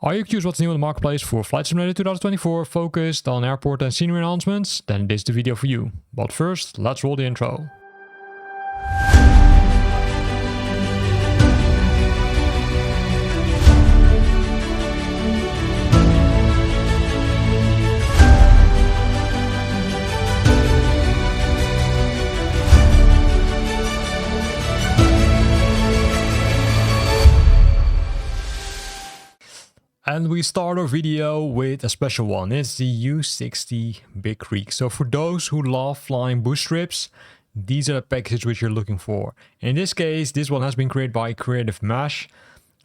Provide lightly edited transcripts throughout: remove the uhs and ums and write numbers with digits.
Are you curious what's new on the marketplace for Flight Simulator 2024 focused on airport and scenery announcements? Then this is the video for you. But first, let's roll the intro. And we start our video with a special one. It's the U60 Big Creek. So for those who love flying bush trips, these are the packages which you're looking for. In this case, this one has been created by Creative Mesh.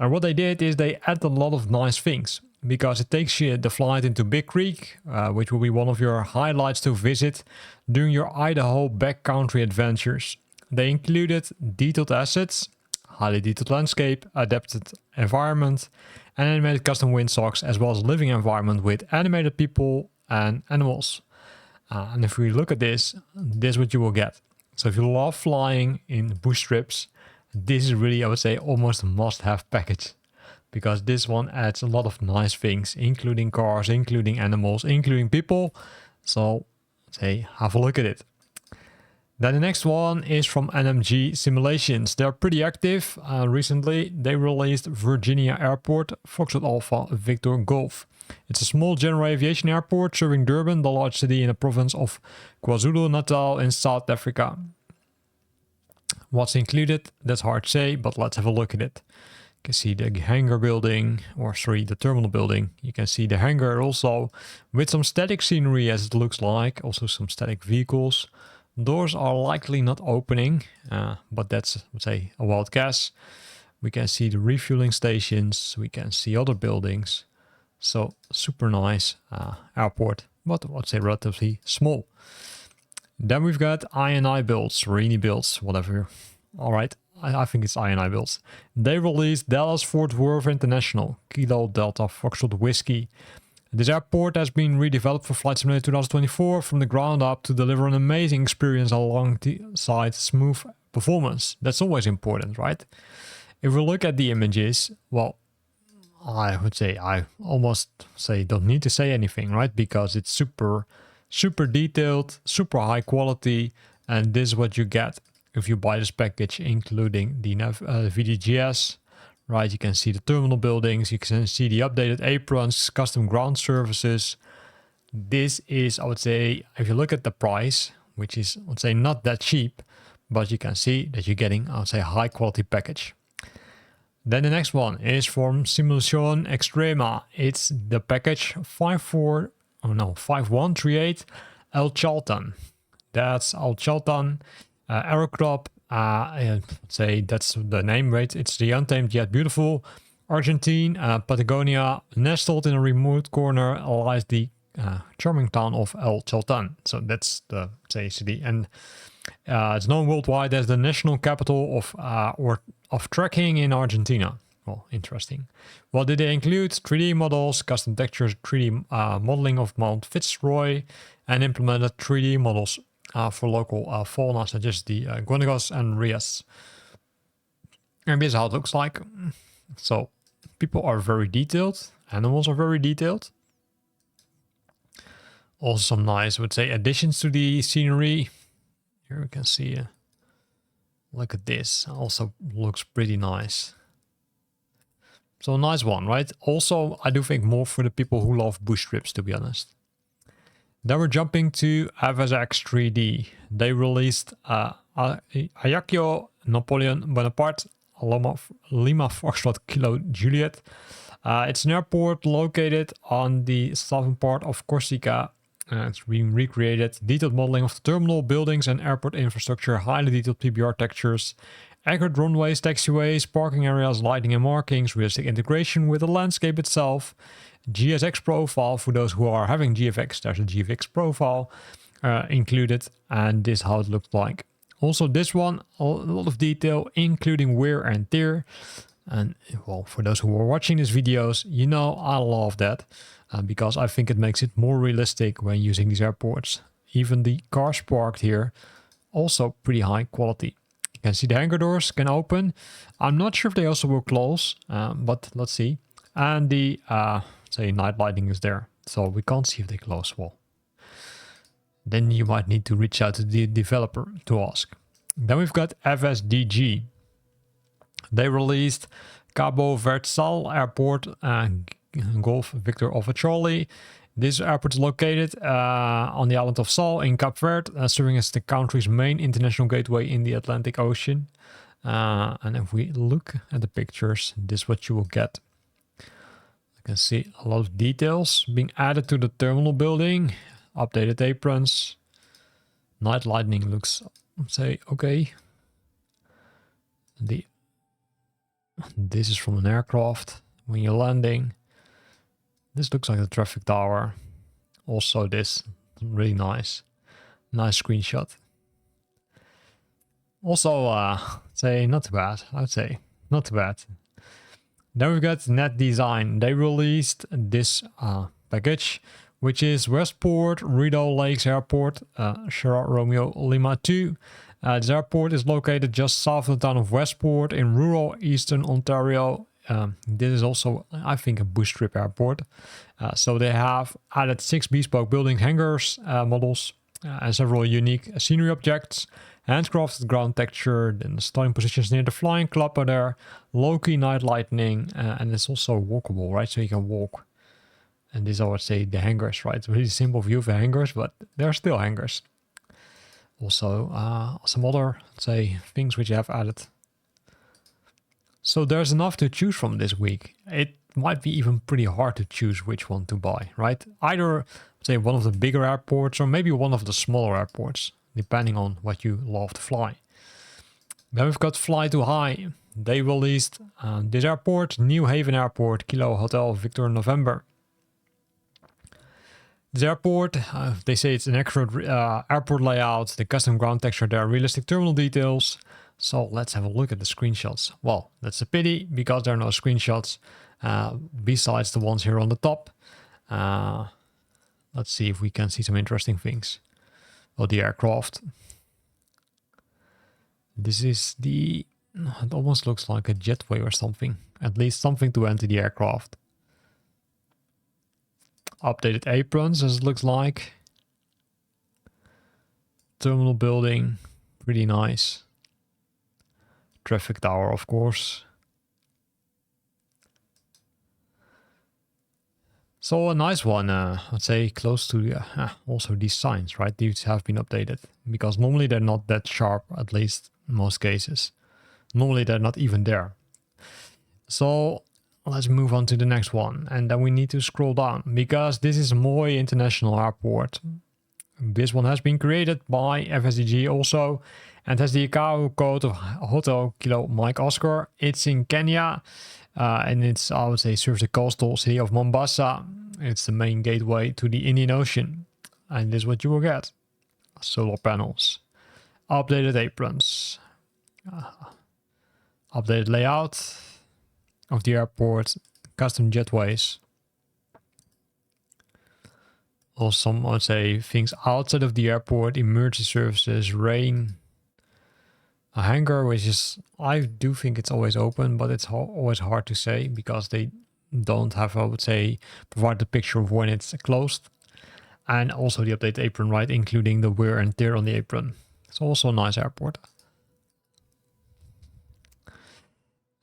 And what they did is they add a lot of nice things. Because it takes you the flight into Big Creek, which will be one of your highlights to visit during your Idaho backcountry adventures. They included detailed assets, highly detailed landscape, adapted environment, and animated custom windsocks, as well as living environment with animated people and animals. And if we look at this is what you will get. So if you love flying in bush trips, this is really, I would say, almost a must-have package. Because this one adds a lot of nice things, including cars, including animals, including people. So, say, have a look at it. Then the next one is from NMG Simulations. They're pretty active. Recently, they released Virginia Airport, Foxtrot Alpha Victor Golf. It's a small general aviation airport serving Durban, the large city in the province of KwaZulu-Natal in South Africa. What's included? That's hard to say, but let's have a look at it. You can see the hangar building, the terminal building. You can see the hangar also with some static scenery as it looks like, also some static vehicles. Doors are likely not opening, but that's, let's say, a wild guess. We can see the refueling stations. We can see other buildings. So super nice airport, but let's say relatively small. Then we've got iniBuilds or iniBuilds, whatever. All right, I think it's iniBuilds. They released Dallas Fort Worth International, Kilo Delta Foxtrot Whiskey. This airport has been redeveloped for Flight Simulator 2024 from the ground up to deliver an amazing experience alongside smooth performance. That's always important, right? If we look at the images, well, I would say I almost say don't need to say anything, right? Because it's super detailed, super high quality, and this is what you get if you buy this package, including the VDGS. Right, you can see the terminal buildings, you can see the updated aprons, custom ground services. This is, I would say, if you look at the price, which is, I would say, not that cheap, but you can see that you're getting, I would say, a high quality package. Then the next one is from Simulación Extrema. It's the package 5138 El Chaltan. That's El Chaltan Aerocrop. I'd say that's the name, right? It's the untamed yet beautiful Argentine, Patagonia. Nestled in a remote corner lies the charming town of El Chaltan. So that's the city, and it's known worldwide as the national capital of trekking in Argentina. Well, interesting. What did they include? 3D models, custom textures, 3D modeling of Mount Fitzroy, and implemented 3D models for local fauna such as the guanacos and rheas. And this is how it looks like. So people are very detailed, animals are very detailed. Also some nice, I would say, additions to the scenery. Here we can see, look at this, also looks pretty nice. So a nice one, right? Also, I do think more for the people who love bush trips, to be honest. Then we're jumping to FSX 3D. They released Ajaccio, Napoleon Bonaparte, Lima Foxtrot Kilo Juliet. It's an airport located on the southern part of Corsica. It's been recreated. Detailed modeling of the terminal, buildings and airport infrastructure. Highly detailed PBR textures. Accurate runways, taxiways, parking areas, lighting and markings. Realistic integration with the landscape itself. GSX profile for those who are having GFX. There's a GFX profile included, and this is how it looked like. Also, this one, a lot of detail, including wear and tear. And well, for those who are watching these videos, you know I love that because I think it makes it more realistic when using these airports. Even the cars parked here, also pretty high quality. You can see the hangar doors can open. I'm not sure if they also will close, but let's see. and the say night lighting is there. So we can't see if they close. Well, then you might need to reach out to the developer to ask. Then we've got FSDG. They released Cabo Verde Sal Airport, Golf Victor Alpha Charlie. This airport is located on the island of Sal in Cape Verde, serving as the country's main international gateway in the Atlantic Ocean. And if we look at the pictures, this is what you will get. You can see a lot of details being added to the terminal building, updated aprons. Night lighting looks, say, okay. This is from an aircraft when you're landing. This looks like a traffic tower. Also this, really nice. Nice screenshot. Also, say not too bad, I'd say. Not too bad. Then we've got Net Design. They released this package, which is Westport, Rideau Lakes Airport, Sierra Romeo Lima 2. This airport is located just south of the town of Westport in rural eastern Ontario. This is also, I think, a bush trip airport. So they have added 6 bespoke building hangars models and several unique scenery objects, handcrafted ground texture, then the starting positions near the flying club are there, low-key night lighting, and it's also walkable, right? So you can walk. And these are, I would say, the hangars, right? It's a really simple view of the hangars, but they're still hangars. Also, some other, say, things which you have added. So there's enough to choose from this week. It might be even pretty hard to choose which one to buy, right? Either, say, one of the bigger airports or maybe one of the smaller airports, depending on what you love to fly. Then we've got Fly Too High. They released this airport, New Haven Airport, Kilo Hotel Victor November. This airport, they say it's an accurate airport layout, the custom ground texture, there are realistic terminal details. So let's have a look at the screenshots. Well, that's a pity because there are no screenshots besides the ones here on the top. Let's see if we can see some interesting things. Oh, the aircraft. This is the, it almost looks like a jetway or something. At least something to enter the aircraft. Updated aprons, as it looks like. Terminal building, pretty nice. Traffic tower, of course. So a nice one, I'd say close to the, also these signs, right? These have been updated because normally they're not that sharp, at least in most cases. Normally they're not even there. So let's move on to the next one. And then we need to scroll down because this is Moy International Airport. This one has been created by FSDG also and has the ICAO code of Hotel Kilo Mike Oscar. It's in Kenya and it's, I would say, serves the coastal city of Mombasa. It's the main gateway to the Indian Ocean. And this is what you will get. Solar panels, updated aprons, updated layout of the airport, custom jetways. Also some, I would say, things outside of the airport, emergency services, rain, a hangar, which is, I do think it's always open, but it's always hard to say because they don't have, I would say, provide the picture of when it's closed. And also the updated apron, right, including the wear and tear on the apron. It's also a nice airport.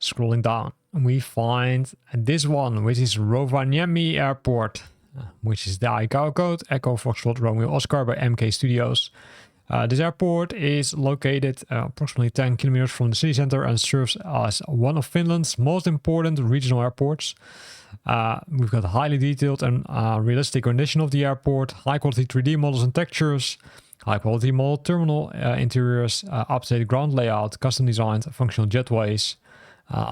Scrolling down, we find this one, which is Rovaniemi Airport, which is the ICAO code, Echo Foxtrot Romeo Oscar by MK Studios. This airport is located approximately 10 kilometers from the city center and serves as one of Finland's most important regional airports. We've got a highly detailed and realistic rendition of the airport, high quality 3D models and textures, high quality model terminal interiors, updated ground layout, custom designed functional jetways.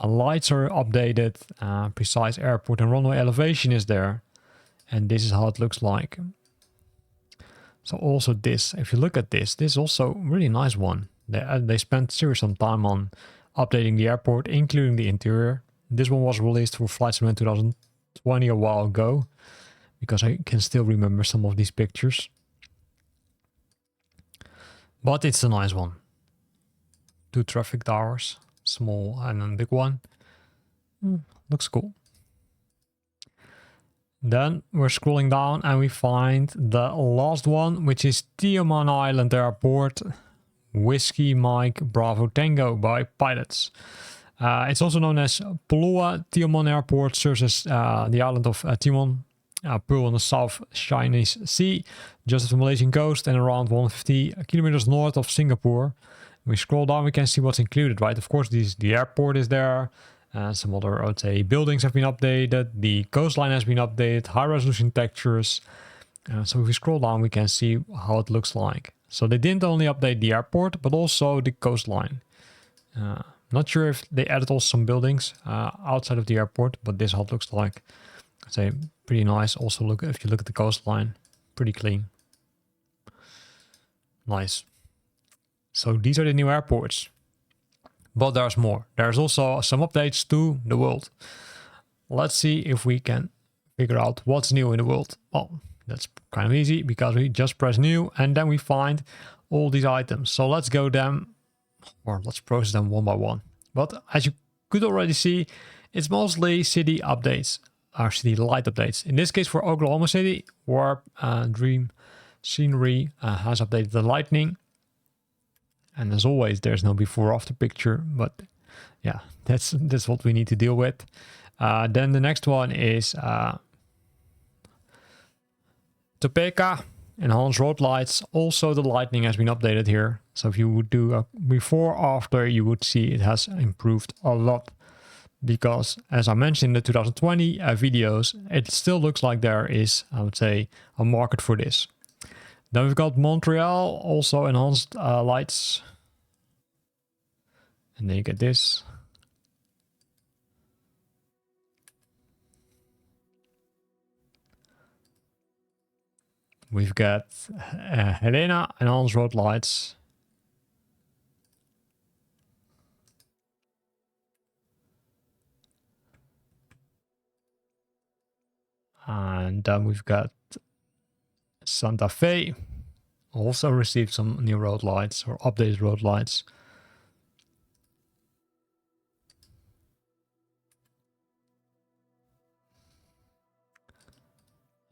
Lights are updated, precise airport and runway elevation is there. And this is how it looks like. So also this, if you look at this, this is also a really nice one. They spent serious time on updating the airport, including the interior. This one was released for Flight Simulator 2020 a while ago, because I can still remember some of these pictures. But it's a nice one. 2 traffic towers, small and a big one. Looks cool. Then we're scrolling down and we find the last one, which is Tioman Island Airport, Whiskey Mike Bravo Tango by pilots. It's also known as Pulua Tioman Airport, serves as the island of Timon, Pearl on the South Chinese Sea, just off the Malaysian coast and around 150 kilometers north of Singapore. We scroll down, we can see what's included, right? Of course, the airport is there. Some other, I would say, buildings have been updated. The coastline has been updated. High resolution textures. So if we scroll down, we can see how it looks like. So they didn't only update the airport, but also the coastline. Not sure if they added also some buildings outside of the airport, but this is how it looks like. I'd say pretty nice. Also, look if you look at the coastline, pretty clean. Nice. So these are the new airports. But there's more. There's also some updates to the world. Let's see if we can figure out what's new in the world. Well, that's kind of easy because we just press new and then we find all these items. So let's go them, or let's process them one by one. But as you could already see, it's mostly city updates, or city light updates. In this case for Oklahoma City, where DreamScenery has updated the lightning. And as always, there's no before-after picture, but yeah, that's what we need to deal with. Then the next one is Topeka, enhanced road lights. Also, the lighting has been updated here. So if you would do a before-after, you would see it has improved a lot. Because, as I mentioned in the 2020 videos, it still looks like there is, I would say, a market for this. Then we've got Montreal, also enhanced lights. And then you get this. We've got Helena, enhanced road lights. And then we've got Santa Fe, also received some new road lights or updated road lights.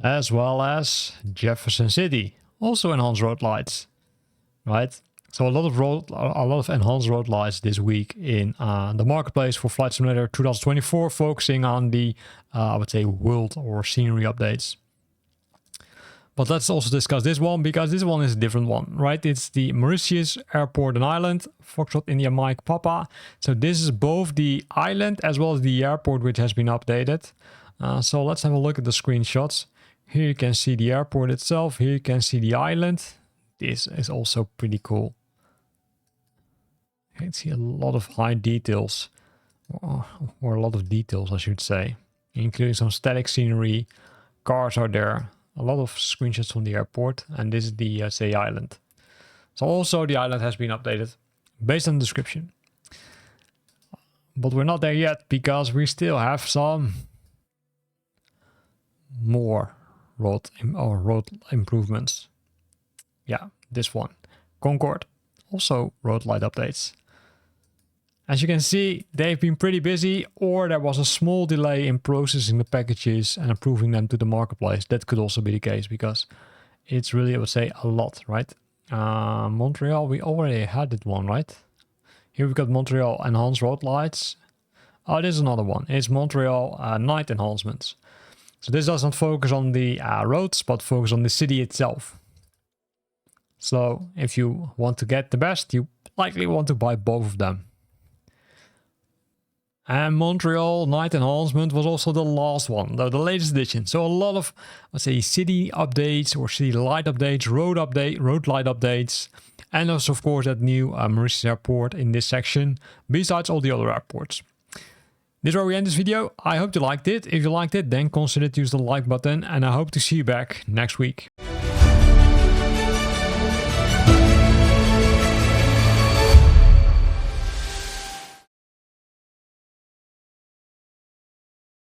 As well as Jefferson City, also enhanced road lights, right? So a lot of enhanced road lights this week in the marketplace for Flight Simulator 2024, focusing on the I would say world or scenery updates. But let's also discuss this one, because this one is a different one, right? It's the Mauritius Airport and Island, Foxtrot India Mike Papa. So this is both the island as well as the airport, which has been updated. So let's have a look at the screenshots. Here you can see the airport itself. Here you can see the island. This is also pretty cool. You can see a lot of high details, or a lot of details, I should say, including some static scenery. Cars are there. A lot of screenshots from the airport, and this is the say island. So also the island has been updated based on the description. But we're not there yet, because we still have some more road improvements. Yeah, this one. Concord, also road light updates. As you can see, they've been pretty busy, or there was a small delay in processing the packages and approving them to the marketplace. That could also be the case, because it's really, I would say, a lot, right? Montreal, we already had that one, right? Here we've got Montreal enhanced road lights. Oh, this is another one. It's Montreal night enhancements. So this doesn't focus on the roads, but focus on the city itself. So if you want to get the best, you likely want to buy both of them. And Montreal Night Enhancement was also the last one, the latest edition. So a lot of, let's say, city updates or city light updates, road light updates. And also, of course, that new Mauritius Airport in this section, besides all the other airports. This is where we end this video. I hope you liked it. If you liked it, then consider to use the like button. And I hope to see you back next week.